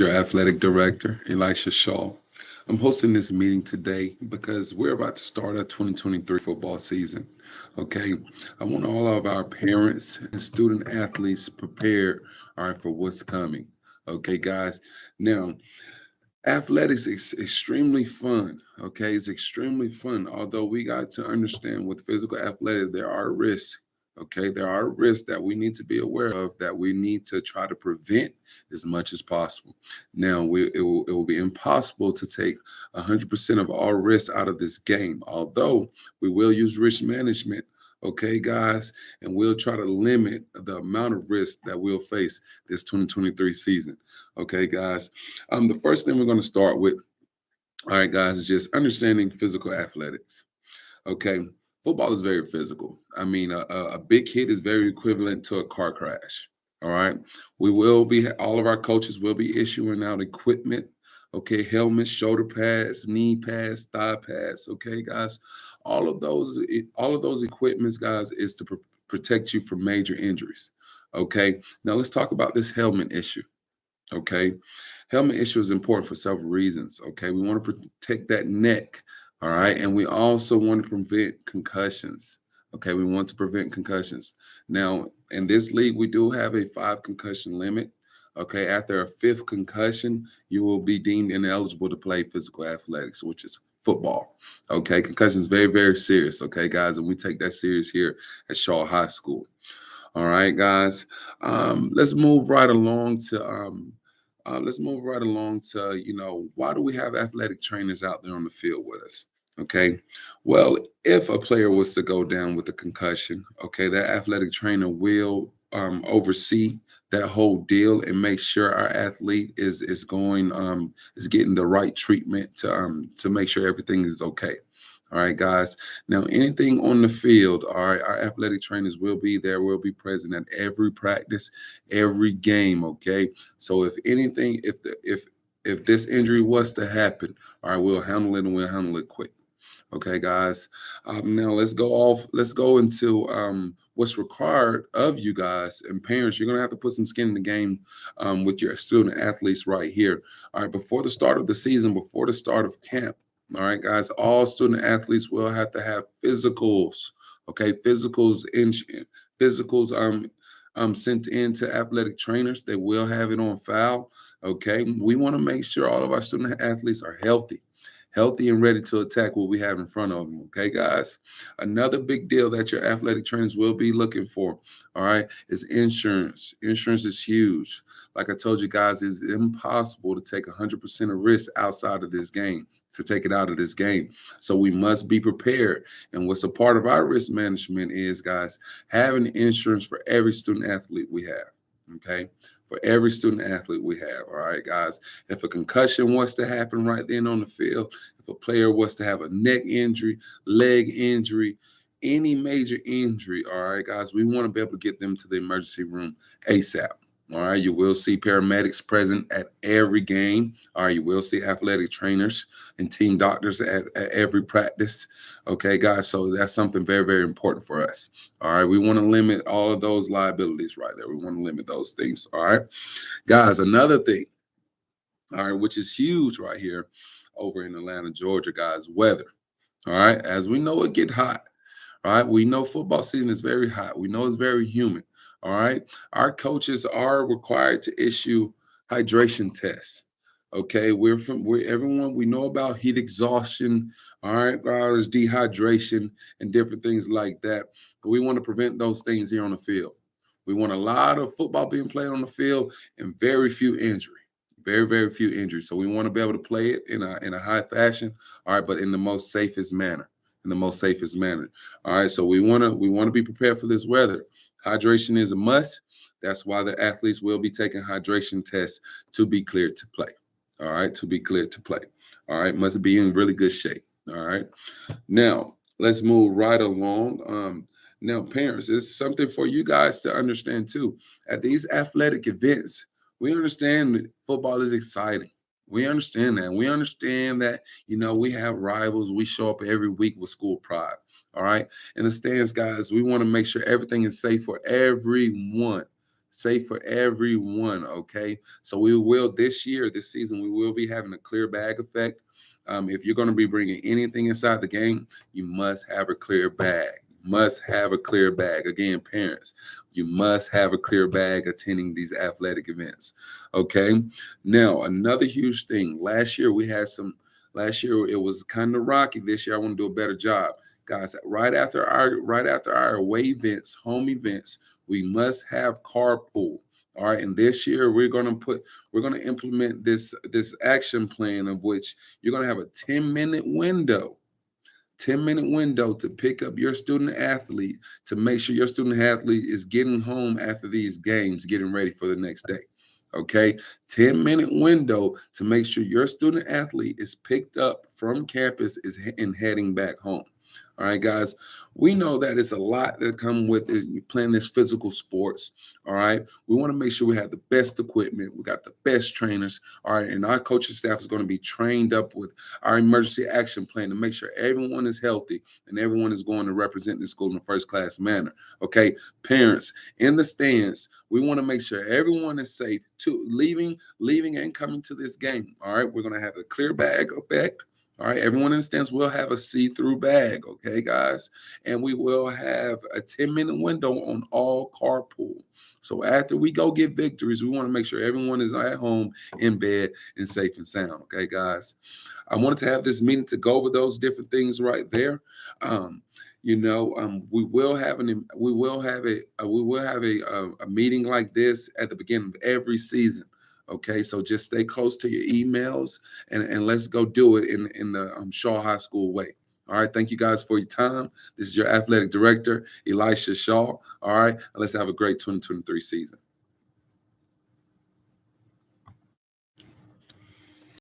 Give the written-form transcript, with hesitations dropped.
your athletic director, Elisha Shaw. I'm hosting this meeting today because we're about to start our 2023 football season. Okay. I want all of our parents and student athletes prepared, all right, for what's coming. Okay, guys. Now, athletics is extremely fun. Okay, it's extremely fun. Although we got to understand with physical athletics, there are risks. Okay, there are risks that we need to be aware of that we need to try to prevent as much as possible. Now, it will be impossible to take 100% of all risks out of this game. Although we will use risk management. Okay, guys, and we'll try to limit the amount of risk that we'll face this 2023 season. Okay, guys. The first thing we're going to start with, all right, guys, is just understanding physical athletics. Okay, football is very physical. I mean, a big hit is very equivalent to a car crash. All right, all of our coaches will be issuing out equipment. Okay, helmets, shoulder pads, knee pads, thigh pads. Okay, guys, all of those equipments, guys, is to protect you from major injuries. Okay, now let's talk about this helmet issue. Okay. Helmet issue is important for several reasons. Okay. We want to protect that neck. All right. And we also want to prevent concussions. Okay. We want to prevent concussions. Now, in this league, we do have a 5 concussion limit. Okay. After a fifth concussion, you will be deemed ineligible to play physical athletics, which is football. Okay. Concussion is very, very serious. Okay, guys. And we take that serious here at Shaw High School. All right, guys. Let's move right along to why do we have athletic trainers out there on the field with us? Okay. Well, if a player was to go down with a concussion, okay, that athletic trainer will oversee that whole deal and make sure our athlete is getting the right treatment to make sure everything is okay. All right, guys. Now, anything on the field, all right, our athletic trainers will be there, will be present at every practice, every game. Okay. So if anything, if this injury was to happen, all right, we'll handle it and we'll handle it quick. Okay, guys. Now let's go into what's required of you guys and parents. You're gonna have to put some skin in the game with your student athletes right here. All right, before the start of the season, before the start of camp. All right, guys. All student athletes will have to have physicals. Okay, physicals sent in to athletic trainers. They will have it on file. Okay, we want to make sure all of our student athletes are healthy and ready to attack what we have in front of them. Okay, guys. Another big deal that your athletic trainers will be looking for, all right, is insurance. Insurance is huge. Like I told you guys, it's impossible to take 100% of risk outside of this game. To take it out of this game. So we must be prepared. And what's a part of our risk management is, guys, having insurance for every student athlete we have. Okay. For every student athlete we have. All right, guys. If a concussion was to happen right then on the field, if a player was to have a neck injury, leg injury, any major injury, all right, guys, we want to be able to get them to the emergency room ASAP. All right, you will see paramedics present at every game. All right, you will see athletic trainers and team doctors at every practice. Okay, guys, so that's something very, very important for us. All right, we want to limit all of those liabilities right there. We want to limit those things. All right, guys, another thing, all right, which is huge right here over in Atlanta, Georgia, guys, weather. All right, as we know, it get hot. All right, we know football season is very hot. We know it's very humid. All right, our coaches are required to issue hydration tests. Okay, we're everyone we know about heat exhaustion. All right, there's dehydration and different things like that. But we want to prevent those things here on the field. We want a lot of football being played on the field and very few injury. Very, very few injuries. So we want to be able to play it in a high fashion, all right, but in the most safest manner. In the most safest manner. All right. So we want to be prepared for this weather. Hydration is a must. That's why the athletes will be taking hydration tests to be cleared to play. All right, to be cleared to play. All right, must be in really good shape. All right. Now let's move right along. Now, parents, it's something for you guys to understand too. At these athletic events, we understand that football is exciting. We understand that. We understand that, we have rivals. We show up every week with school pride. All right. In the stands, guys, we want to make sure everything is safe for everyone. safe for everyone. Okay, so we will this season, we will be having a clear bag effect. If you're going to be bringing anything inside the game, you must have a clear bag. Must have a clear bag. Again, parents, you must have a clear bag attending these athletic events. Okay. Now, another huge thing. Last year we had some. Last year it was kind of rocky. This year I want to do a better job, guys. Right after our away events, home events, we must have carpool. All right, and this year we're gonna implement this action plan of which you're gonna have a 10-minute window 10-minute window to pick up your student athlete to make sure your student athlete is getting home after these games, getting ready for the next day. Okay, 10-minute window to make sure your student athlete is picked up from campus and heading back home. All right, guys, we know that it's a lot that come with it, you playing this physical sports. All right, we want to make sure we have the best equipment, we got the best trainers. All right, and our coaching staff is going to be trained up with our emergency action plan to make sure everyone is healthy and everyone is going to represent the school in a first class manner. Okay, parents in the stands, we want to make sure everyone is safe to leaving and coming to this game. All right, we're going to have a clear bag effect. All right, everyone in the stands will have a see-through bag, okay, guys? And we will have a 10-minute window on all carpool. So after we go get victories, we want to make sure everyone is at home, in bed, and safe and sound, okay, guys? I wanted to have this meeting to go over those different things right there. Um, we will have a meeting like this at the beginning of every season. Okay, so just stay close to your emails and let's go do it in the Shaw High School way. All right, thank you guys for your time. This is your athletic director, Elisha Shaw. All right, let's have a great 2023 season.